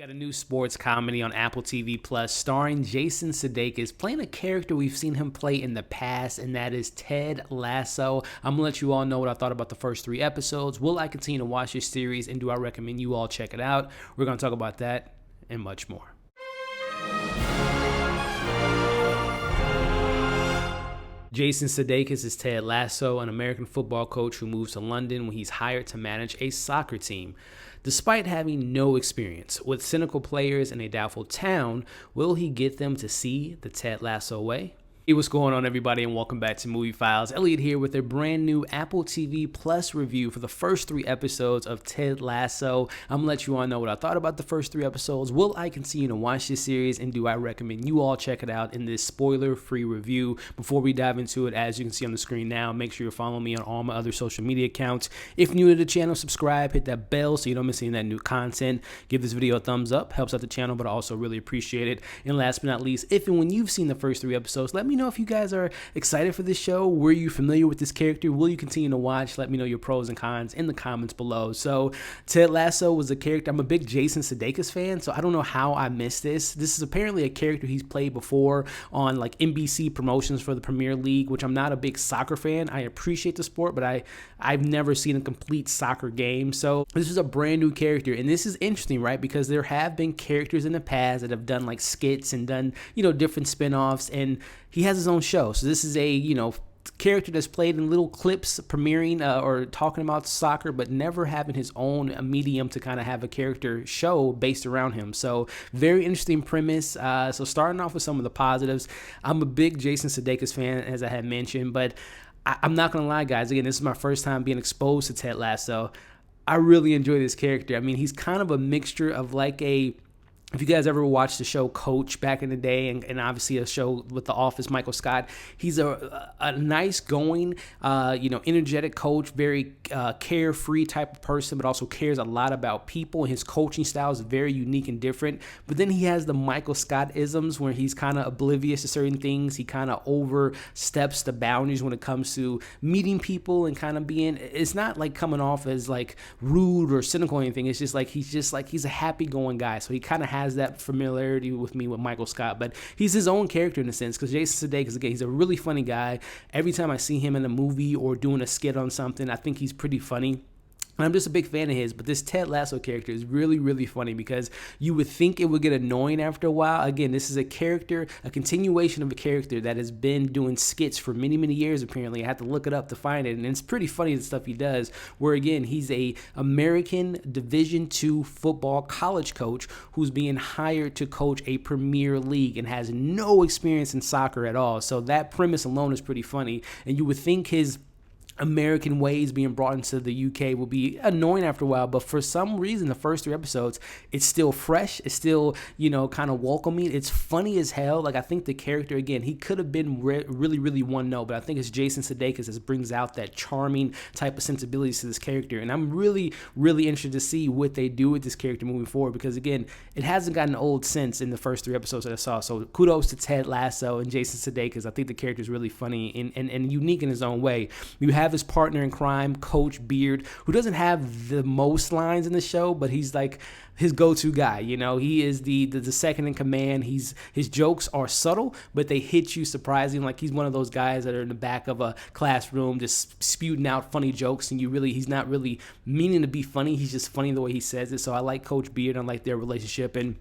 Got a new sports comedy on Apple TV Plus starring Jason Sudeikis playing a character we've seen him play in the past, and that is Ted Lasso. I'm gonna let you all know what I thought about the first 3 episodes. Will I continue to watch this series, and do I recommend you all check it out? We're gonna talk about that and much more. Jason Sudeikis is Ted Lasso, an American football coach who moves to London when he's hired to manage a soccer team. Despite having no experience with cynical players in a doubtful town, will he get them to see the Ted Lasso way? Hey, what's going on, everybody, and welcome back to Movie Files. Elliot here with a brand new Apple TV Plus review for the first 3 episodes of Ted Lasso. I'm gonna let you all know what I thought about the first 3 episodes. Will I continue to watch this series, and do I recommend you all check it out in this spoiler-free review? Before we dive into it, as you can see on the screen now, make sure you're following me on all my other social media accounts. If new to the channel, subscribe, hit that bell so you don't miss any of that new content. Give this video a thumbs up, helps out the channel, but I also really appreciate it. And last but not least, if and when you've seen the first 3 episodes, let me know if you guys are excited for this show. Were you familiar with this character? Will you continue to watch? Let me know your pros and cons in the comments below. So Ted Lasso was a character. I'm a big Jason Sudeikis fan, so I don't know how I missed this. This is apparently a character he's played before on like NBC promotions for the Premier League, which I'm not a big soccer fan. I appreciate the sport, but I've never seen a complete soccer game. So this is a brand new character, and this is interesting, right? Because there have been characters in the past that have done like skits and done, different spin-offs, and he has his own show. So this is a, character that's played in little clips premiering or talking about soccer, but never having his own medium to kind of have a character show based around him. So very interesting premise. So starting off with some of the positives, I'm a big Jason Sudeikis fan, as I had mentioned, but I'm not going to lie, guys. Again, this is my first time being exposed to Ted Lasso. I really enjoy this character. I mean, he's kind of a mixture of like if you guys ever watched the show Coach back in the day, and obviously a show with The Office, Michael Scott, he's a nice going, energetic coach, very carefree type of person, but also cares a lot about people. And his coaching style is very unique and different. But then he has the Michael Scott isms where he's kind of oblivious to certain things. He kind of oversteps the boundaries when it comes to meeting people and kind of being, it's not like coming off as like rude or cynical or anything. It's just like he's a happy going guy. So he kind of has that familiarity with me with Michael Scott, but he's his own character in a sense, because Jason Sudeikis, again, he's a really funny guy. Every time I see him in a movie or doing a skit on something, I think he's pretty funny. And I'm just a big fan of his, but this Ted Lasso character is really, really funny because you would think it would get annoying after a while. Again, this is a character, a continuation of a character that has been doing skits for many, many years, apparently. I had to look it up to find it, and it's pretty funny the stuff he does, where, again, he's a American Division II football college coach who's being hired to coach a Premier League and has no experience in soccer at all. So that premise alone is pretty funny, and you would think his American ways being brought into the UK will be annoying after a while, but for some reason the first 3 episodes, it's still fresh, it's still, kind of welcoming, it's funny as hell. Like, I think the character, again, he could have been really, really one note, but I think it's Jason Sudeikis that brings out that charming type of sensibilities to this character, and I'm really, really interested to see what they do with this character moving forward, because, again, it hasn't gotten old since in the first 3 episodes that I saw. So kudos to Ted Lasso and Jason Sudeikis. I think the character is really funny and unique in his own way. You have his partner in crime, Coach Beard, who doesn't have the most lines in the show, but he's like his go-to guy. He is the second in command. His jokes are subtle, but they hit you surprising. Like, he's one of those guys that are in the back of a classroom just spewing out funny jokes, and he's not really meaning to be funny. He's just funny the way he says it. So I like Coach Beard. I like their relationship, and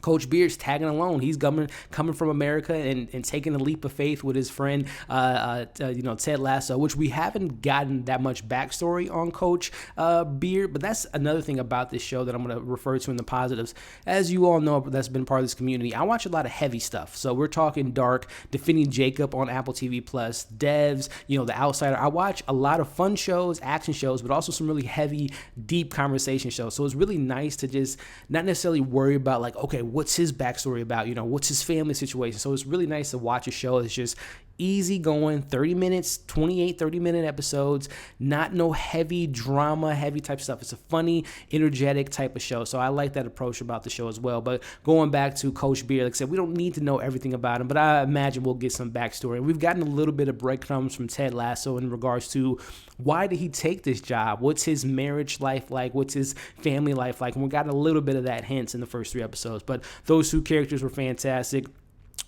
Coach Beard's tagging along. He's coming from America and taking a leap of faith with his friend, Ted Lasso, which we haven't gotten that much backstory on Coach Beard. But that's another thing about this show that I'm going to refer to in the positives. As you all know, that's been part of this community, I watch a lot of heavy stuff. So we're talking Dark, Defending Jacob on Apple TV Plus, Devs, The Outsider. I watch a lot of fun shows, action shows, but also some really heavy, deep conversation shows. So it's really nice to just not necessarily worry about like, okay, what's his backstory about? What's his family situation? So it's really nice to watch a show that's just Easy going, 30 minutes, 30-minute episodes, not no heavy drama, heavy type stuff. It's a funny, energetic type of show. So I like that approach about the show as well. But going back to Coach Beard, like I said, we don't need to know everything about him, but I imagine we'll get some backstory. We've gotten a little bit of breadcrumbs from Ted Lasso in regards to why did he take this job? What's his marriage life like? What's his family life like? And we got a little bit of that hints in the first 3 episodes. But those 2 characters were fantastic.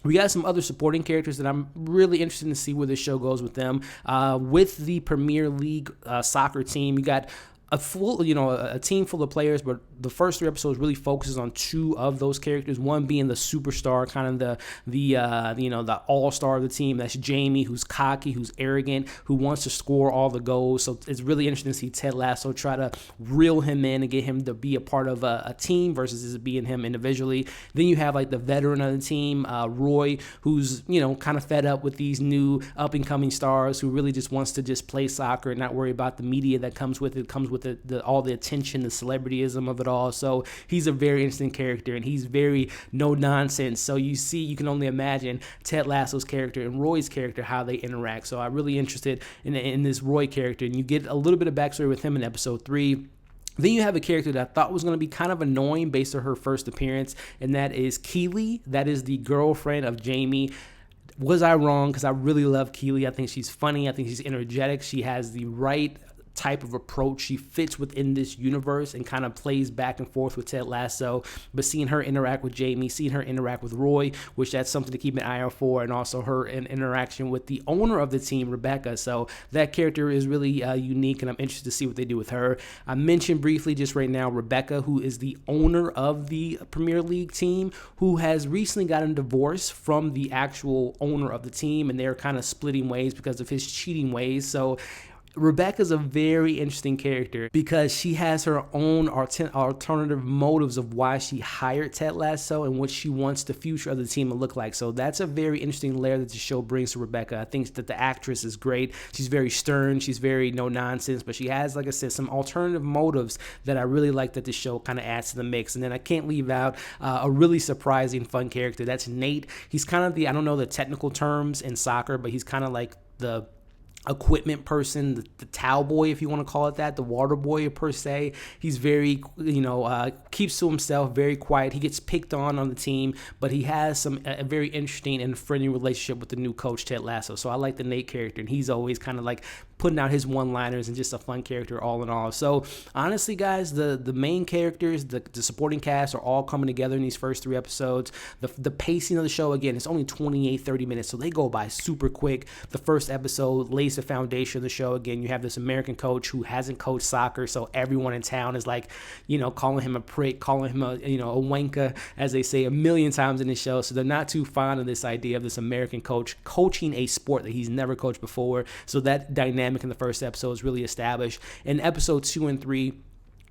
We got some other supporting characters that I'm really interested to see where this show goes with them. With the Premier League soccer team, you got a team full of players, but the first 3 episodes really focuses on 2 of those characters. One being the superstar, kind of the all-star of the team. That's Jamie, who's cocky, who's arrogant, who wants to score all the goals. So it's really interesting to see Ted Lasso try to reel him in and get him to be a part of a team versus it being him individually. Then you have like the veteran of the team, Roy, who's kind of fed up with these new up-and-coming stars, who really just wants to just play soccer and not worry about the media that comes with it. Comes with all the attention, the celebrityism of it all. So he's a very interesting character, and he's very no nonsense. So you can only imagine Ted Lasso's character and Roy's character, how they interact. So I'm really interested in this Roy character, and you get a little bit of backstory with him in episode 3. Then you have a character that I thought was going to be kind of annoying based on her first appearance, and that is Keeley. That is the girlfriend of Jamie. Was I wrong? Because I really love Keeley. I think she's funny. I think she's energetic. She has the right type of approach. She fits within this universe and kind of plays back and forth with Ted Lasso. But seeing her interact with Jamie, seeing her interact with Roy, which that's something to keep an eye out for, and also her interaction with the owner of the team, Rebecca. So that character is really unique, and I'm interested to see what they do with her. I mentioned briefly just right now Rebecca, who is the owner of the Premier League team, who has recently gotten a divorce from the actual owner of the team, and they're kind of splitting ways because of his cheating ways. So Rebecca's a very interesting character because she has her own alternative motives of why she hired Ted Lasso and what she wants the future of the team to look like. So that's a very interesting layer that the show brings to Rebecca. I think that the actress is great. She's very stern. She's very no nonsense, but she has, like I said, some alternative motives that I really like that the show kind of adds to the mix. And then I can't leave out a really surprising, fun character. That's Nate. He's kind of I don't know the technical terms in soccer, but he's kind of like the equipment person, the towel boy, if you want to call it that, the water boy per se. He's very, keeps to himself, very quiet. He gets picked on the team, but he has a very interesting and friendly relationship with the new coach, Ted Lasso. So I like the Nate character, and he's always kind of like putting out his one-liners and just a fun character all in all. So honestly, guys, the main characters, the supporting cast are all coming together in these first 3 episodes. The pacing of the show, again, it's only 30 minutes, so they go by super quick. The first episode lays the foundation of the show. Again, you have this American coach who hasn't coached soccer, so everyone in town is like, calling him a prick, calling him a wanker, as they say a million times in the show. So they're not too fond of this idea of this American coach coaching a sport that he's never coached before. So that dynamic in the first episode is really established. In episodes 2 and 3,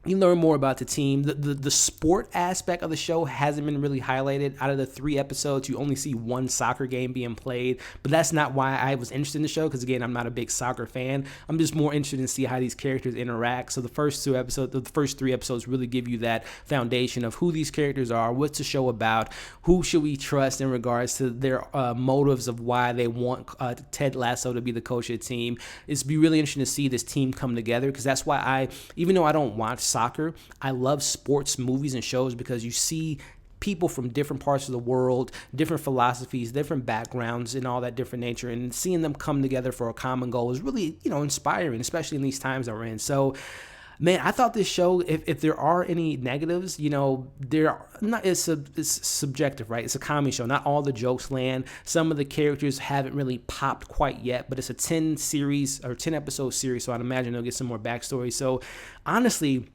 you learn more about the team. The sport aspect of the show hasn't been really highlighted. Out of the 3 episodes, you only see 1 soccer game being played, but that's not why I was interested in the show, because again, I'm not a big soccer fan. I'm just more interested in see how these characters interact. So the first 3 episodes really give you that foundation of who these characters are, what's the show about, who should we trust in regards to their motives of why they want Ted Lasso to be the coach of the team. It's be really interesting to see this team come together, because that's why even though I don't watch soccer, I love sports movies and shows, because you see people from different parts of the world, different philosophies, different backgrounds, and all that different nature, and seeing them come together for a common goal is really, inspiring, especially in these times that we're in. So, man, I thought this show, if there are any negatives, there are not. It's subjective, right? It's a comedy show. Not all the jokes land. Some of the characters haven't really popped quite yet, but it's a 10 episode series, so I'd imagine they'll get some more backstory. So, honestly,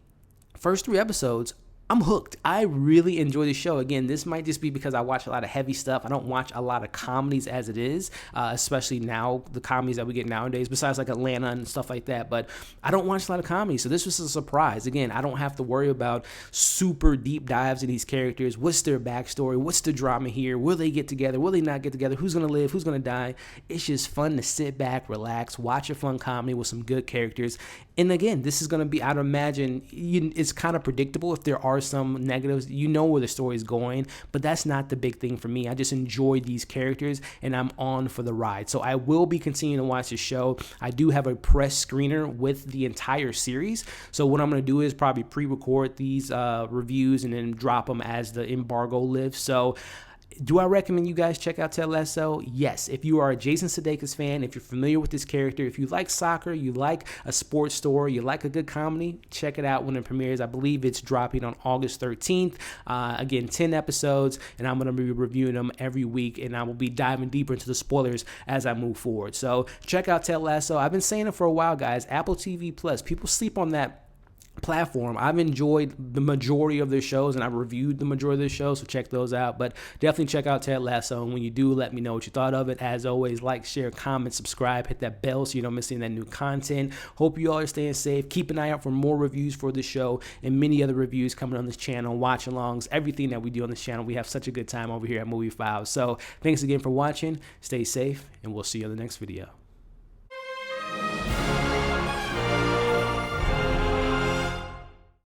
first 3 episodes, I'm hooked. I really enjoy the show. Again, this might just be because I watch a lot of heavy stuff. I don't watch a lot of comedies as it is, especially now, the comedies that we get nowadays, besides like Atlanta and stuff like that. But I don't watch a lot of comedies, so this was a surprise. Again, I don't have to worry about super deep dives in these characters. What's their backstory? What's the drama here? Will they get together? Will they not get together? Who's going to live? Who's going to die? It's just fun to sit back, relax, watch a fun comedy with some good characters. And again, this is going to be, I'd imagine, it's kind of predictable if there are are some negatives. You know where the story is going, but that's not the big thing for me. I just enjoy these characters, and I'm on for the ride. So I will be continuing to watch the show. I do have a press screener with the entire series. So what I'm going to do is probably pre-record these reviews and then drop them as the embargo lifts. So do I recommend you guys check out Ted Lasso? Yes. If you are a Jason Sudeikis fan, if you're familiar with this character, if you like soccer, you like a sports story, you like a good comedy, check it out when it premieres. I believe it's dropping on August 13th. Again, 10 episodes, and I'm going to be reviewing them every week, and I will be diving deeper into the spoilers as I move forward. So check out Ted Lasso. I've been saying it for a while, guys. Apple TV Plus. People sleep on that platform. I've enjoyed the majority of their shows, and I've reviewed the majority of their shows, so check those out. But definitely check out Ted Lasso, and when you do, let me know what you thought of it. As always, like, share, comment, subscribe, hit that bell so you don't miss any of that new content. Hope you all are staying safe. Keep an eye out for more reviews for the show and many other reviews coming on this channel, watch-alongs, everything that we do on this channel. We have such a good time over here at Movie Files. So thanks again for watching. Stay safe, and we'll see you in the next video.